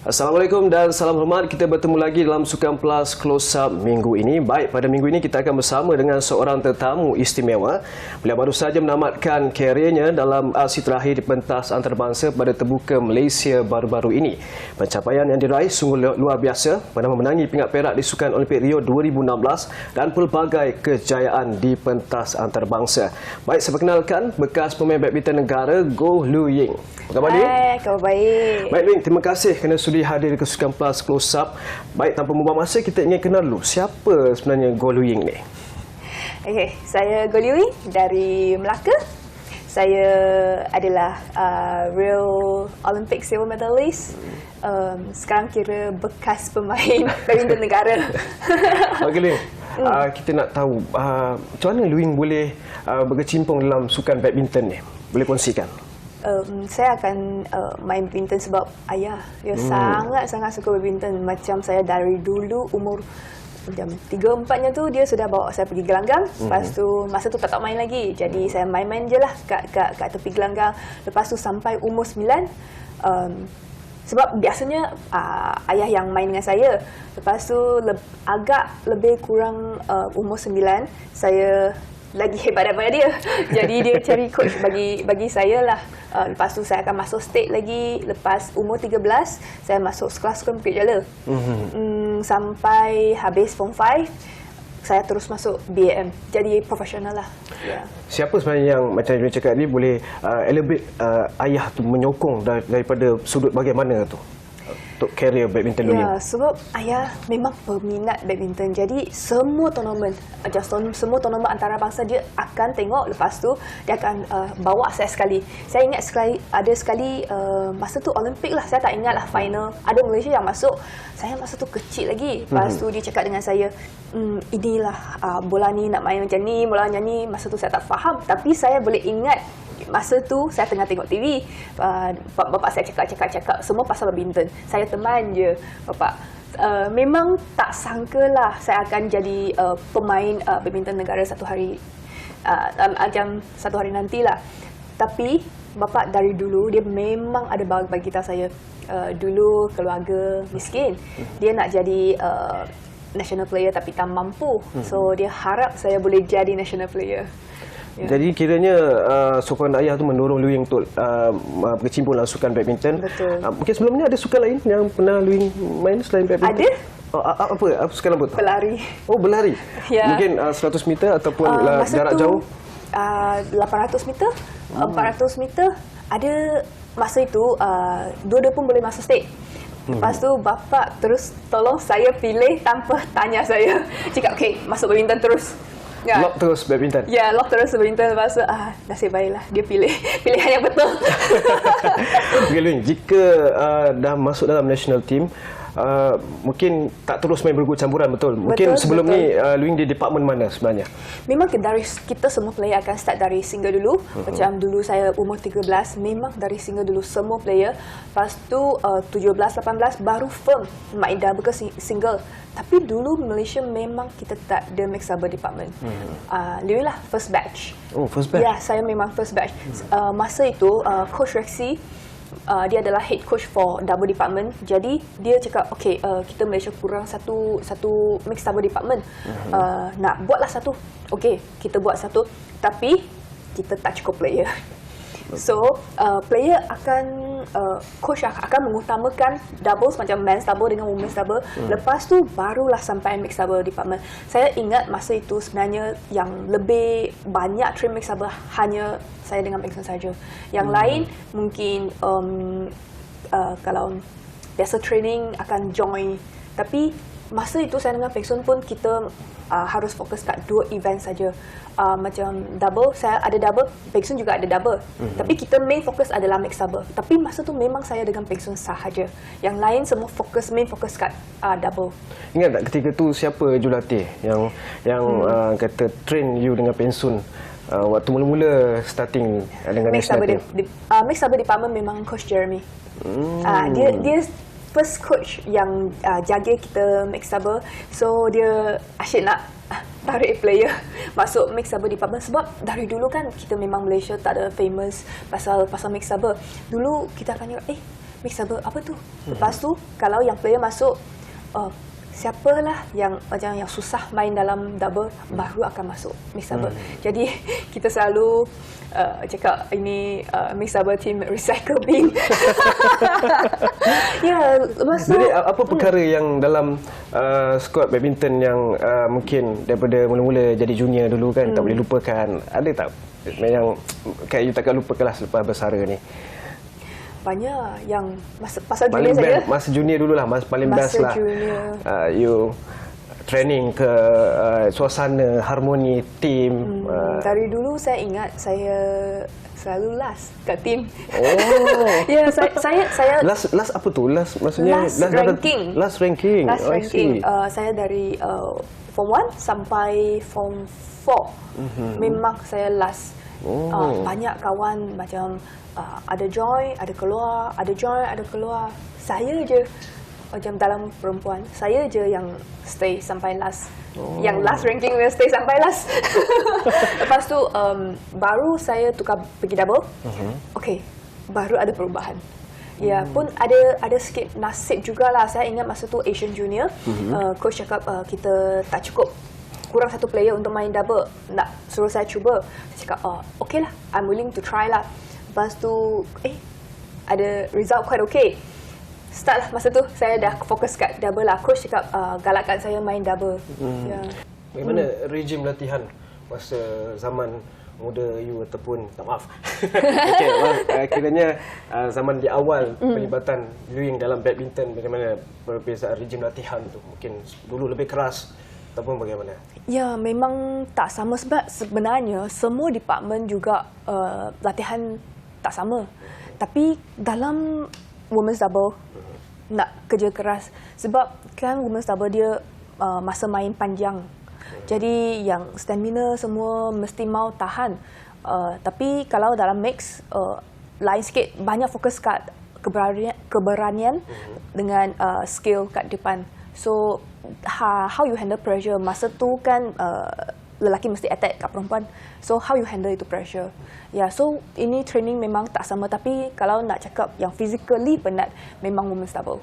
Assalamualaikum dan salam hormat. Kita bertemu lagi dalam Sukan Plus Close Up minggu ini. Baik, pada minggu ini kita akan bersama dengan seorang tetamu istimewa. Beliau baru saja menamatkan kerjanya dalam aksi terakhir di pentas antarabangsa pada terbuka Malaysia baru-baru ini. Pencapaian yang diraih sungguh luar biasa, pernah memenangi pingat perak di Sukan Olimpik Rio 2016 dan pelbagai kejayaan di pentas antarabangsa. Baik, saya perkenalkan bekas pemain badminton negara Goh Lu Ying. Apa khabar, Ling? Hai, khabar baik. Baik, Ling, terima kasih kerana sudi hadir ke Sukan Plus Close Up. Baik, tanpa membuang masa, kita ingin kenal dulu siapa sebenarnya Goh Lu Ying ni. Okey, saya Goh Lu Ying dari Melaka. Saya adalah real Olympic silver medalist. Sekarang kira bekas pemain badminton negara. Okey, Ling. Kita nak tahu macam mana Lu Ying boleh berkecimpung dalam sukan badminton ni? Boleh kongsikan? Saya akan main badminton sebab ayah. Dia sangat-sangat suka badminton. Macam saya dari dulu umur jam 3-4-nya tu dia sudah bawa saya pergi gelanggang. Lepas tu masa tu tak main lagi. Jadi saya main-main je lah kat tepi gelanggang. Lepas tu sampai umur 9 sebab biasanya ayah yang main dengan saya. Lepas tu agak lebih kurang umur 9 saya lagi hebat daripada dia. Jadi dia cari coach bagi saya lah. Lepas tu saya akan masuk state lagi. Lepas umur 13 saya masuk kelas Sukan Bukit Jalil. Sampai habis form 5 saya terus masuk BAM. Jadi profesional lah. Yeah. Siapa sebenarnya yang macam Lu cakap ni boleh elaborate ayah tu menyokong daripada sudut bagaimana tu untuk karier badminton Lu Ying? Ya, sebab ayah memang peminat badminton. Jadi semua tournament antarabangsa dia akan tengok. Lepas tu dia akan bawa saya sekali. Saya ingat ada sekali masa tu Olimpik lah. Saya tak ingat lah final. Ada Malaysia yang masuk. Saya masa tu kecil lagi. Lepas tu dia cakap dengan saya, inilah bola ni nak main macam ni, bola macam ni. Masa tu saya tak faham. Tapi saya boleh ingat masa tu saya tengah tengok TV, bapak saya cakap semua pasal badminton. Saya teman je bapak. Memang tak sangkalah saya akan jadi pemain badminton negara satu hari nantilah. Tapi bapak dari dulu dia memang ada bagi tahu saya, dulu keluarga miskin, dia nak jadi national player tapi tak mampu. So dia harap saya boleh jadi national player. Yeah. Jadi kiranya sokongan ayah tu mendorong Lu Ying untuk berkecimpung dalam sukan badminton. Betul. Mungkin sebelum ni ada sukan lain yang pernah Lu Ying main selain badminton? Ada. Apa sukan apa tu? Berlari. Oh, berlari. Ya. Mungkin 100 meter ataupun jarak jauh? 800 meter, 400 meter. Ada masa itu dua-dua pun boleh masuk state. Lepas tu bapak terus tolong saya pilih tanpa tanya saya. Cakap okey, masuk badminton terus. Ya. Lock terus badminton? Ya, lock terus badminton. Lepas tu, nasib baiklah. Dia pilih pilihan yang betul. Okay, Lu Ying, jika dah masuk dalam national team, mungkin tak terus main bergu campuran, betul? Mungkin sebelum ni Lu Ying di department mana sebenarnya? Memang dari kita semua player akan start dari single dulu. Macam dulu saya umur 13, memang dari single dulu semua player. Lepas tu 17-18 baru firm main double ke single. Tapi dulu Malaysia memang kita tak ada mixed double department. Lu Ying lah first batch. Oh, first batch? Ya, saya memang first batch. Masa itu Coach Rexy, dia adalah head coach for double department. Jadi dia cakap, okey, kita Malaysia kurang satu mixed double department. Nak buatlah satu. Okey, kita buat satu. Tapi kita tak cukup player. So, player akan coach akan mengutamakan doubles macam men's double dengan women's double. Lepas tu barulah sampai mixed double department. Saya ingat masa itu sebenarnya yang lebih banyak train mixed double hanya saya dengan Pengsun saja. Yang lain mungkin kalau biasa training akan join. Tapi masa itu saya dengan Pengsun pun kita harus fokus kat 2 event saja. Macam double, saya ada double, Pengsun juga ada double. Tapi kita main fokus adalah mixed double. Tapi masa tu memang saya dengan Pengsun sahaja. Yang lain semua main fokus kat double. Ingat tak ketika tu siapa jurulatih yang kata train you dengan Pengsun waktu mula-mula starting dengan national team? Mixed double department memang Coach Jeremy. Dia first coach yang jaga kita mixed double. So dia asyik nak tarik player masuk mixed double department sebab dari dulu kan kita memang Malaysia tak ada famous pasal mixed double. Dulu kita akan tengok mix double apa tu? Lepas tu kalau yang player masuk, siapalah yang macam yang susah main dalam double baru akan masuk mix double. Jadi kita selalu cakap ini mix double team recycle bin. Ya, lepas tu, jadi apa perkara yang dalam skuad badminton yang mungkin daripada mula-mula jadi junior dulu kan tak boleh lupakan, ada tak yang kayak you takkan lupakanlah selepas bersara ni? banyak yang pasal Paling junior saja. best, masa junior dululah, masa paling Masa best lah. junior. You training ke suasana, harmoni tim. Dari dulu saya ingat saya selalu last kat tim. Oh. Ya, saya Last apa tu? Last maksudnya Last ranking. Last ranking. Last Oh, I ranking. see. Saya dari Form 1 sampai Form 4. Memang saya last. Banyak kawan macam ada join, ada keluar, ada join, ada keluar. Saya je macam dalam perempuan, saya je yang stay sampai last. Yang last ranking will stay sampai last. Lepas tu baru saya tukar pergi double. Okay, baru ada perubahan. Ya, pun ada sikit nasib jugalah. Saya ingat masa tu Asian Junior, coach cakap kita tak cukup, kurang satu player untuk main double, nak suruh saya cuba. Saya cakap, okay lah, I'm willing to try lah. Lepas tu, ada result quite okay. Start lah masa tu, saya dah fokus kat double lah. Coach cakap, galakkan saya main double. Ya. Bagaimana rejim latihan masa zaman muda you ataupun, tak maaf. Okay, kiranya zaman di awal pelibatan Lwing dalam badminton, bagaimana perbezaan rejim latihan tu? Mungkin dulu lebih keras ataupun bagaimana? Ya, memang tak sama sebab sebenarnya semua department juga latihan tak sama. Tapi dalam women's double nak kerja keras sebab kan women's double dia masa main panjang. Jadi yang stamina semua mesti mau tahan. Tapi kalau dalam mix lain sikit, banyak fokus kat keberanian dengan skill kat depan. So how you handle pressure masa tu kan lelaki mesti attack kat perempuan. So how you handle itu pressure. Ya, so ini training memang tak sama, tapi kalau nak cakap yang physically penat memang women's double.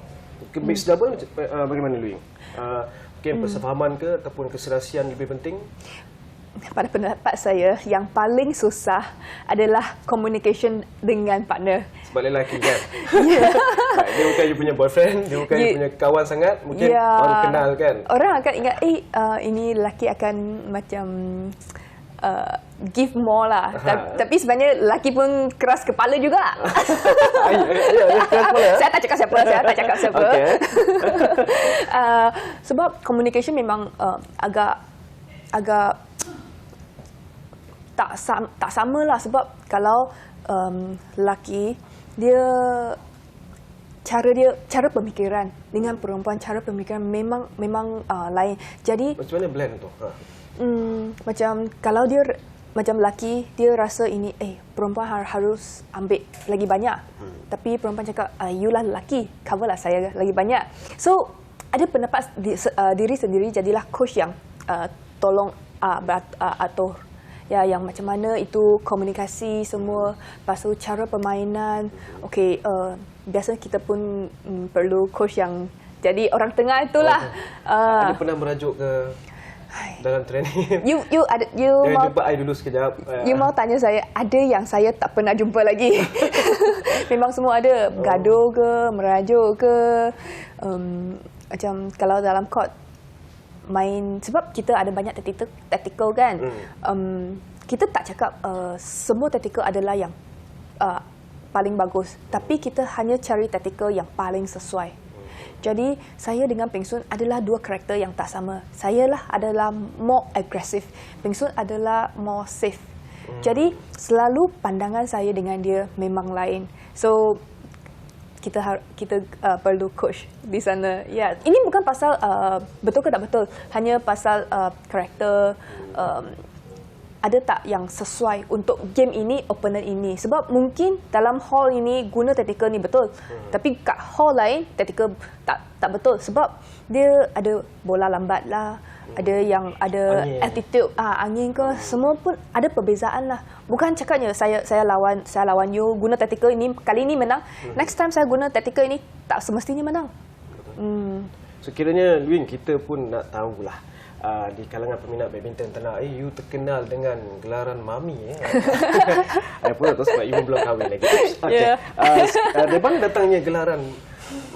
Mixed double bagaimana Lwing? Mungkin persefahaman ke ataupun keserasian lebih penting? Pada pendapat saya, yang paling susah adalah communication dengan partner. Sebab lelaki kan? Dia bukan you punya boyfriend, dia bukan you punya kawan sangat, mungkin baru kenal kan? Orang akan ingat, ini lelaki akan macam give more lah. Tapi sebenarnya lelaki pun keras kepala juga. Keras kepala? Saya tak cakap siapa. Okay. Sebab communication memang agak tak sama lah. Sebab kalau lelaki dia cara pemikiran dengan perempuan, cara pemikiran memang lain. Jadi macam mana blend tu? macam kalau dia macam lelaki, dia rasa ini perempuan harus ambil lagi banyak. Tapi perempuan cakap, you lah lelaki, cover lah saya lagi banyak. So ada pendapat diri sendiri, jadilah coach yang tolong atur. Ya, yang macam mana itu komunikasi semua, lepas tu cara permainan. Okey, biasanya kita pun perlu coach yang jadi orang tengah itulah. Ada pernah merajuk ke dalam training? You mau jumpa I dulu sekejap. You mau tanya saya, ada yang saya tak pernah jumpa lagi. Memang semua ada, gaduh ke, merajuk ke. Macam kalau dalam court main, sebab kita ada banyak tactical kan. Kita tak cakap semua tactical adalah yang paling bagus, tapi kita hanya cari tactical yang paling sesuai. Jadi saya dengan Peng Sun adalah dua karakter yang tak sama. Saya lah adalah more aggressive, Peng Sun adalah more safe. Jadi selalu pandangan saya dengan dia memang lain. So kita perlu coach di sana. Ya, ini bukan pasal betul ke tak betul, hanya pasal karakter. Ada tak yang sesuai untuk game ini, opponent ini. Sebab mungkin dalam hall ini guna tactical ni betul, tapi kat hall lain tactical tak betul. Sebab dia ada bola lambat lah, ada yang ada Angin. attitude, angin ke, semua pun ada perbezaan lah. Bukan cakapnya saya lawan you guna tactical ini, kali ini menang. Next time saya guna tactical ini, tak semestinya menang. So kiranya Lwin, kita pun nak tahulah di kalangan peminat badminton tanah air, you terkenal dengan gelaran Mami. Apa tu sebab you belum kahwin lagi. Okey. Dari mana datangnya gelaran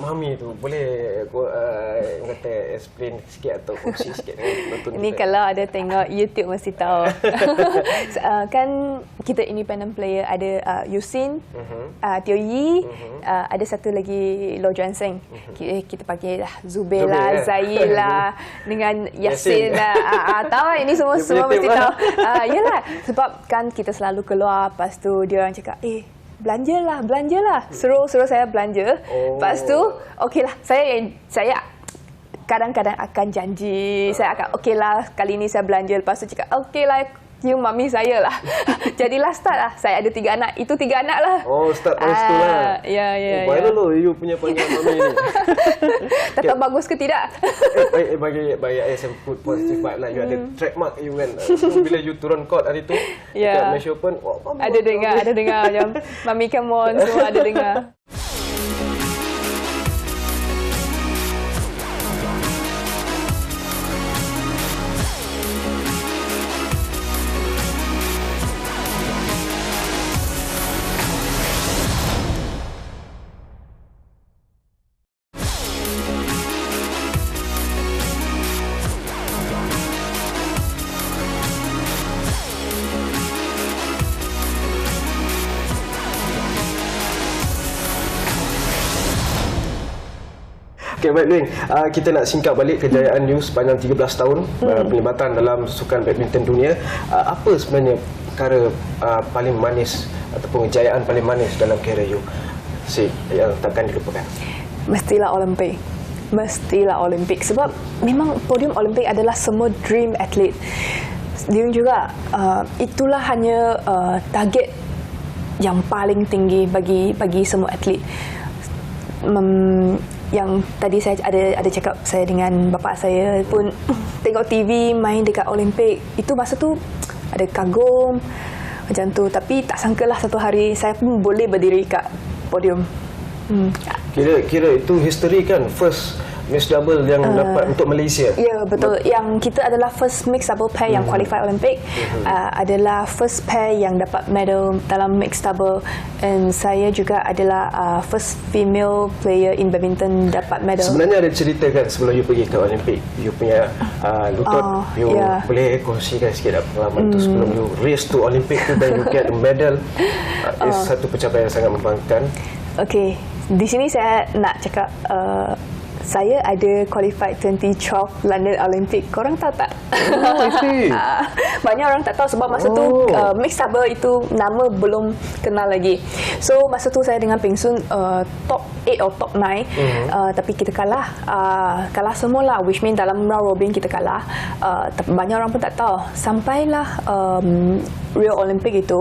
Mami tu? Boleh kata explain sikit atau kongsi sikit dengan penonton Ini kita? kalau ada tengok YouTube mesti tahu. Kan kita independent player ada Yusin, Teo Yi, ada satu lagi Lo Juan Seng. Kita panggil lah Zubir lah, Zahir lah, dengan Yasin lah. Tahu ini semua mesti tahu. Yalah, sebab kan kita selalu keluar, lepas tu dia orang cakap, belanjalah. Suruh saya belanja. Lepas tu, okeylah, saya kadang-kadang akan janji, saya akan okeylah kali ni saya belanja. Lepas tu cakap okeylah, you mami saya lah. Jadilah start lah. Saya ada 3 anak. Itu 3 anak lah. Oh, start dari situ lah. Ya. Viral loh you punya panggilan Mami ni. Tak tahu bagus ke tidak. Bagi ASM Food positive vibe lah. You ada trademark you kan. So, bila you turun court hari tu, dekat Malaysia Open, Mami Ada dengar macam Mami come on, semua ada dengar. Okay, baik Lwin, kita nak singkap balik kejayaan you sepanjang 13 tahun pelibatan dalam sukan badminton dunia. Apa sebenarnya perkara paling manis ataupun kejayaan paling manis dalam kerjaya you yang takkan dilupakan? Mestilah Olimpik sebab memang podium Olimpik adalah semua dream atlet. Dia juga itulah hanya target yang paling tinggi bagi semua atlet. Yang tadi saya ada cakap, saya dengan bapa saya pun tengok TV main dekat Olimpik. Itu masa tu ada kagum macam tu, tapi tak sangkalah satu hari saya pun boleh berdiri kat podium. Kira itu history kan, first mixed double yang dapat untuk Malaysia. Ya, betul. Yang kita adalah first mixed double pair yang qualify Olympic. Adalah first pair yang dapat medal dalam mixed double. And saya juga adalah first female player in badminton dapat medal. Sebenarnya ada cerita kan sebelum you pergi ke Olimpik, you punya lutut, boleh kongsikan sikit tak pengalaman tu sebelum you race to Olimpik tu dan you get a medal. Satu pencapaian yang sangat membanggakan. Okey, di sini saya nak cakap saya ada qualified 2012 London Olympic. Korang tahu tak? Banyak orang tak tahu sebab masa tu mixed double itu nama belum kenal lagi. So masa tu saya dengan Peng Sun top 8 atau top 9, tapi kita kalah. Kalah semualah, which mean dalam round robin kita kalah. Tapi banyak orang pun tak tahu. Sampailah Rio Olympic itu,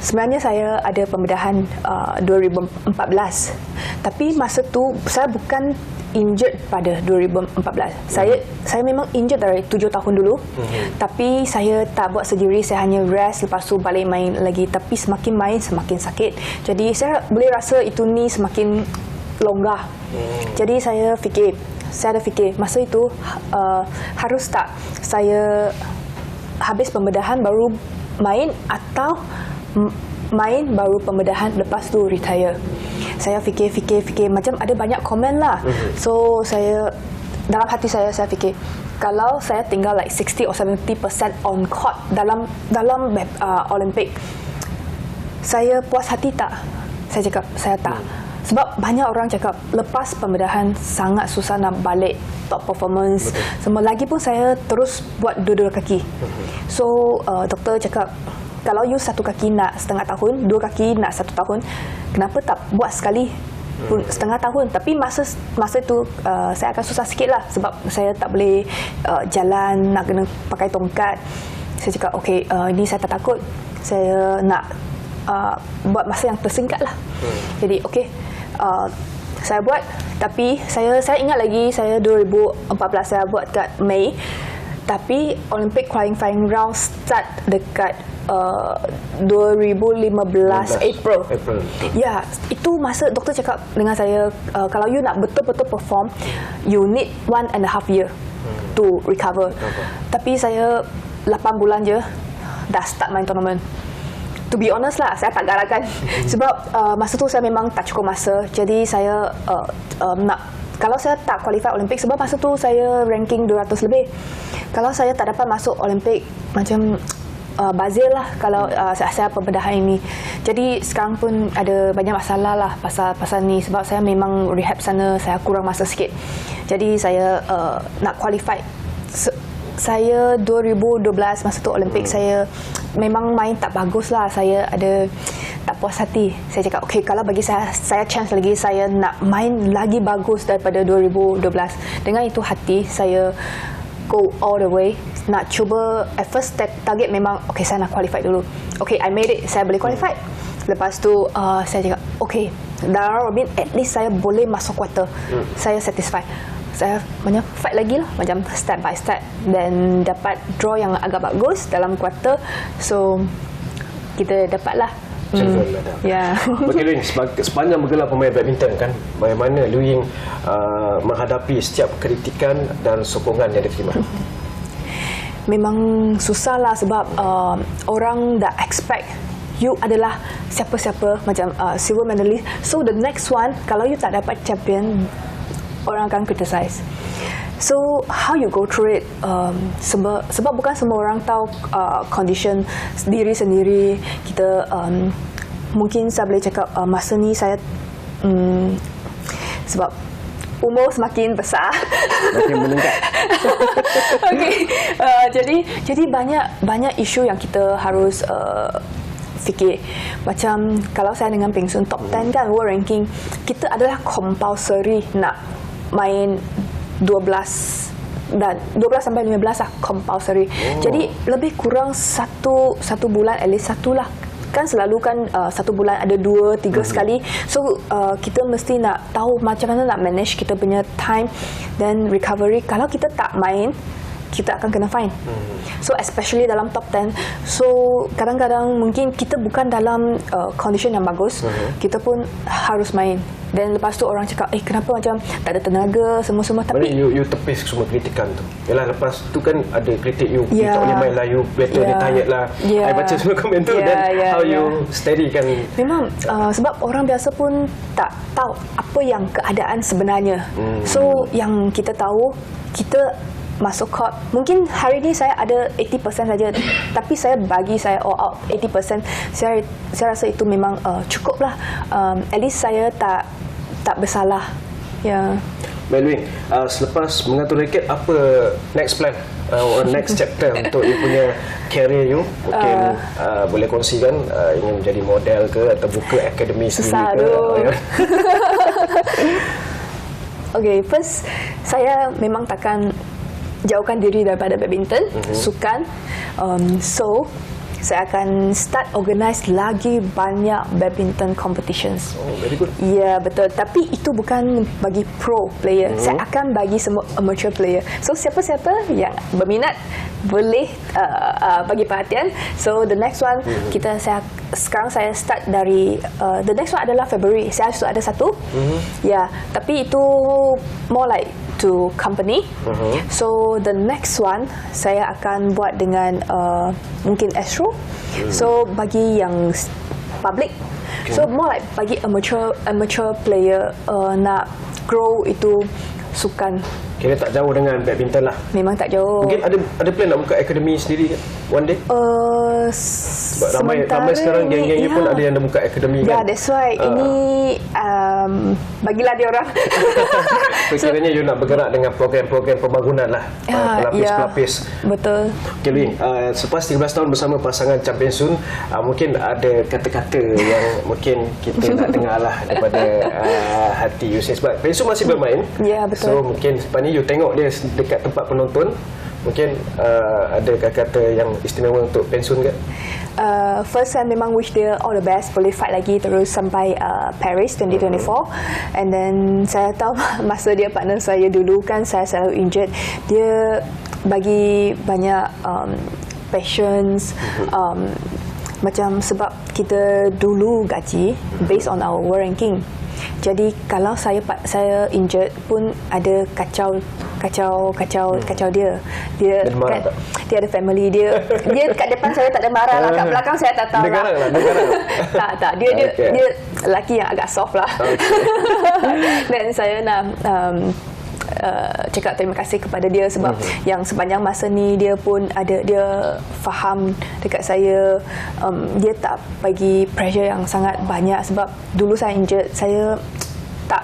sebenarnya saya ada pembedahan 2014. Tapi masa tu saya bukan injured pada 2014. Saya memang injured dari 7 tahun dulu. Tapi saya tak buat surgery, saya hanya rest, lepas tu balik main lagi. Tapi semakin main semakin sakit. Jadi saya boleh rasa itu ni semakin longgar. Jadi saya ada fikir masa itu harus tak saya habis pembedahan baru main atau main baru pembedahan lepas tu retire. Saya fikir macam ada banyak komen lah. So saya dalam hati saya fikir kalau saya tinggal like 60 or 70% on court dalam Olympic, saya puas hati tak? Saya cakap saya tak. Sebab banyak orang cakap lepas pembedahan sangat susah nak balik top performance. Semua lagi pun saya terus buat dua-dua kaki. So doktor cakap kalau you satu kaki nak setengah tahun, dua kaki nak 1 tahun, kenapa tak buat sekali pun setengah tahun? Tapi masa itu saya akan susah sikit lah sebab saya tak boleh jalan, nak kena pakai tongkat. Saya cakap okey, ini saya tak takut, saya nak buat masa yang tersingkat lah. Jadi okey, saya buat. Tapi saya ingat lagi, saya 2014 saya buat kat Mei. Tapi Olympic qualifying round start dekat 2015 April. Ya, itu masa doktor cakap dengan saya, kalau you nak betul-betul perform, you need 1.5 year to recover. Tapi saya 8 bulan je dah start main tournament. To be honest lah, saya tak galakkan. Sebab masa tu saya memang tak cukup masa. Jadi saya kalau saya tak qualify Olimpik, sebab masa tu saya ranking 200 lebih. Kalau saya tak dapat masuk Olimpik, macam bazir lah kalau saya pembedahan ini. Jadi sekarang pun ada banyak masalah lah pasal ni, sebab saya memang rehab sana, saya kurang masa sikit. Jadi saya nak qualify. Saya 2012 masa tu Olimpik, saya memang main tak bagus lah. Saya ada tak puas hati. Saya cakap, okay, kalau bagi saya chance lagi, saya nak main lagi bagus daripada 2012. Dengan itu hati, saya go all the way. Nak cuba, at first target memang, okay, saya nak qualify dulu. Okay, I made it, saya boleh qualify. Lepas tu, saya cakap, okay, dalam Robin, at least saya boleh masuk quarter. Saya satisfied. Saya banyak fight lagi lah, macam step by step, dan dapat draw yang agak bagus dalam quarter. So kita dapatlah. Ya. Okey, Lu Ying, sepanjang bergelar pemain badminton kan, bagaimana Lu Ying menghadapi setiap kritikan dan sokongan yang diterima? Memang susah lah, sebab orang dah expect you adalah siapa-siapa, macam silver medalist. So the next one, kalau you tak dapat champion, orang akan criticize. So how you go through it? Sebab bukan semua orang tahu condition diri sendiri. Kita mungkin saya boleh cakap masa ni saya sebab umur semakin besar, makin meningkat. Okay, jadi banyak isu yang kita harus fikir. Macam kalau saya dengan Peng Sun top 10 kan, world ranking, kita adalah compulsory nak main 12 dan 12 sampai 15 lah compulsory. Jadi lebih kurang satu bulan, at least satu lah. Kan selalu kan satu bulan ada 2-3 sekali. So kita mesti nak tahu macam mana nak manage kita punya time dan recovery. Kalau kita tak main, kita akan kena fine. So especially dalam top 10. So kadang-kadang mungkin kita bukan dalam condition yang bagus, kita pun harus main. Dan lepas tu orang cakap, kenapa macam tak ada tenaga, semua-semua. Tapi you tepis semua kritikan tu. Yalah, lepas tu kan ada kritik you tak boleh main lah, you better dia tired lah. I baca semua komen tu, dan how you steady kan. Memang sebab orang biasa pun tak tahu apa yang keadaan sebenarnya. So yang kita tahu, kita masuk court. Mungkin hari ni saya ada 80% saja, tapi saya bagi saya all out 80%. Saya rasa itu memang cukup lah. At least saya tak bersalah. Ya. Baik, Lu Ying, selepas mengatur raket, apa next plan? Next chapter untuk you punya career you? Mungkin boleh kongsikan, ingin menjadi model ke atau buka akademi sendiri ke? Okay, first saya memang takkan jauhkan diri daripada badminton, sukan. So saya akan start organize lagi banyak badminton competitions. Oh, very good. Ya, betul. Tapi itu bukan bagi pro player. Saya akan bagi semua amateur player. So siapa-siapa yang berminat boleh bagi perhatian. So the next one sekarang saya start dari the next one adalah February. Saya sudah ada satu. Ya, tapi itu more like to company. So the next one saya akan buat dengan mungkin Astro. So bagi yang public. So more like bagi amateur player nak grow itu sukan. Kira tak jauh dengan badminton lah. Memang tak jauh. Mungkin ada plan nak buka akademi sendiri kan? One day? Sebab ramai sekarang geng-geng ni pun ada yang dah buka akademi kan? That's why. Ini bagilah dia orang. So, kiranya you nak bergerak dengan program-program pembangunan lah. Pelapis-pelapis. Betul. Okay, Lu Ying, selepas 13 tahun bersama pasangan Chan Peng Sun, mungkin ada kata-kata yang mungkin kita nak dengar lah daripada hati you. Sebab Peng Sun masih bermain. Ya, betul. So mungkin lepas ni you tengok dia dekat tempat penonton, mungkin ada kata-kata yang istimewa untuk Peng Sun ke? first saya memang wish dia all the best, boleh fight lagi terus sampai Paris 2024. And then saya tahu masa dia partner saya dulu kan saya selalu injured, dia bagi banyak passions, macam sebab kita dulu gaji based on our world ranking. Jadi kalau saya injured pun ada kacau dia. Dia ada family dia. Dia kat depan saya tak ada marah lah, kat belakang saya tak tahu lah. Tak. Dia lelaki yang agak soft lah. Dan saya nak cakap terima kasih kepada dia sebab yang sepanjang masa ni dia pun ada faham dekat saya. Dia tak bagi pressure yang sangat banyak sebab dulu saya injured, saya tak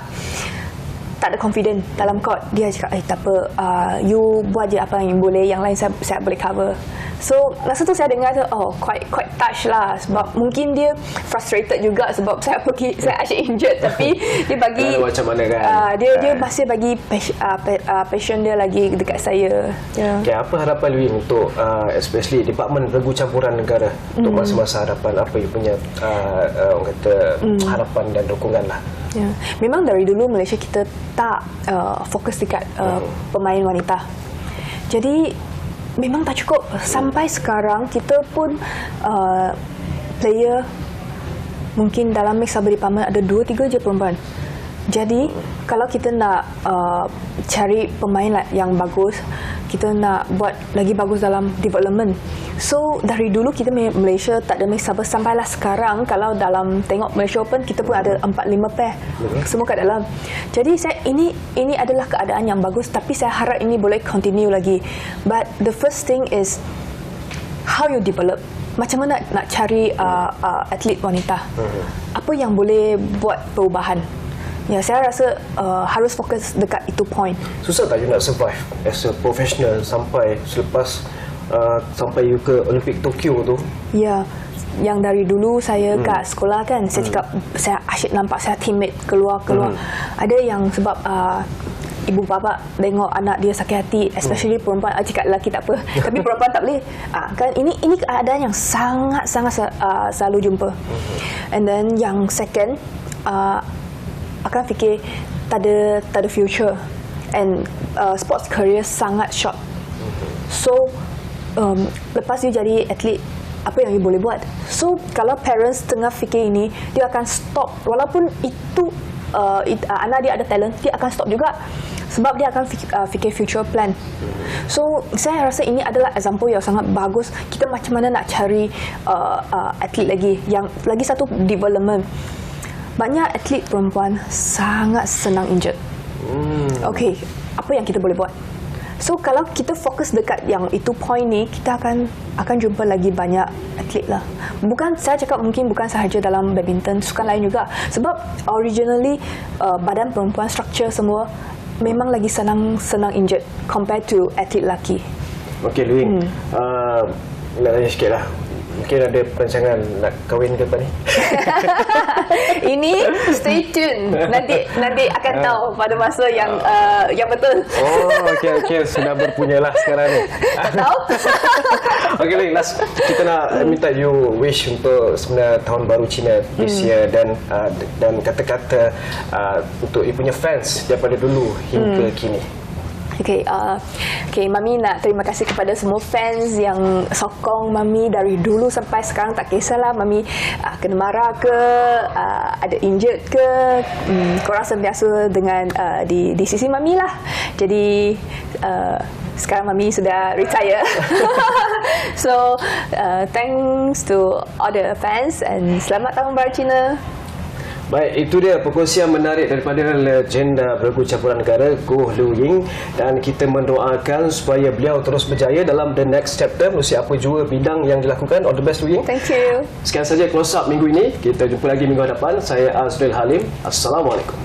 ada confident dalam court. Dia cakap tak apa, you buat je apa yang boleh, yang lain saya boleh cover. So masa tu saya dengar tu quite touch lah sebab mungkin dia frustrated juga sebab saya asyik injured tapi dia bagi macam mana kan, dia masih bagi passion dia lagi dekat saya. Okay, apa harapan Louie untuk especially Department Regu Campuran Negara untuk masa-masa hadapan, apa you punya orang kata harapan dan dukungan lah? Memang dari dulu Malaysia kita tak fokus dekat pemain wanita. Jadi memang tak cukup. Sampai sekarang kita pun player mungkin dalam mix double department ada 2-3 je perempuan. Jadi kalau kita nak cari pemain yang bagus, kita nak buat lagi bagus dalam development. So dari dulu kita Malaysia tak ada mix double, sampailah sekarang kalau dalam tengok Malaysia Open kita pun ada 4-5 pair semua kat dalam. Jadi ini adalah keadaan yang bagus, tapi saya harap ini boleh continue lagi. But the first thing is how you develop. Macam mana nak cari atlet wanita? Apa yang boleh buat perubahan? Ya, saya rasa harus fokus dekat itu point. Susah tak you nak survive as a professional sampai selepas sampai you ke Olympic Tokyo tu? Ya, yang dari dulu saya kat sekolah kan, saya cakap saya asyik nampak saya teammate keluar. Ada yang sebab ibu bapa tengok anak dia sakit hati, especially perempuan. Cakap lelaki tak apa, tapi perempuan tak boleh. Kan ini keadaan yang sangat selalu jumpa. And then yang second, akan fikir tak ada future, and sports career sangat short. So lepas dia jadi atlet, apa yang dia boleh buat? So kalau parents tengah fikir ini, dia akan stop. Walaupun itu anak dia ada talent, dia akan stop juga sebab dia akan fikir future plan. So saya rasa ini adalah example yang sangat bagus. Kita macam mana nak cari atlet lagi, yang lagi satu development. Banyak atlet perempuan sangat senang injured. Okay, apa yang kita boleh buat? So kalau kita fokus dekat yang itu point ni, kita akan jumpa lagi banyak atlet lah. Bukan, saya cakap mungkin bukan sahaja dalam badminton, sukan lain juga. Sebab originally badan perempuan, structure semua memang lagi senang injured compared to atlet lelaki. Okay, Louie, nak tanya sikit lah. Mungkin ada perancangan nak kahwin ke apa ni? Ini stay tune. Nanti akan tahu pada masa yang betul. Oh, okey, sudah berpunyalah sekarang ni. Tak tahu. Okey, Louie, last kita nak minta you wish untuk sebenarnya tahun baru Cina this year, dan kata-kata untuk you punya fans daripada dulu hingga kini. Okay, Mami nak terima kasih kepada semua fans yang sokong Mami dari dulu sampai sekarang. Tak kisahlah Mami kena marah ke, ada injured ke, korang sentiasa dengan di sisi Mami lah. Jadi sekarang Mami sudah retire. So thanks to all the fans and selamat tahun baru Cina. Baik, itu dia perkongsian menarik daripada legenda bergu campuran negara Goh Liu Ying, dan kita mendoakan supaya beliau terus berjaya dalam the next chapter melalui apa jua bidang yang dilakukan. All the best, Liu Ying. Thank you. Sekian saja close up minggu ini. Kita jumpa lagi minggu hadapan. Saya Azril Halim. Assalamualaikum.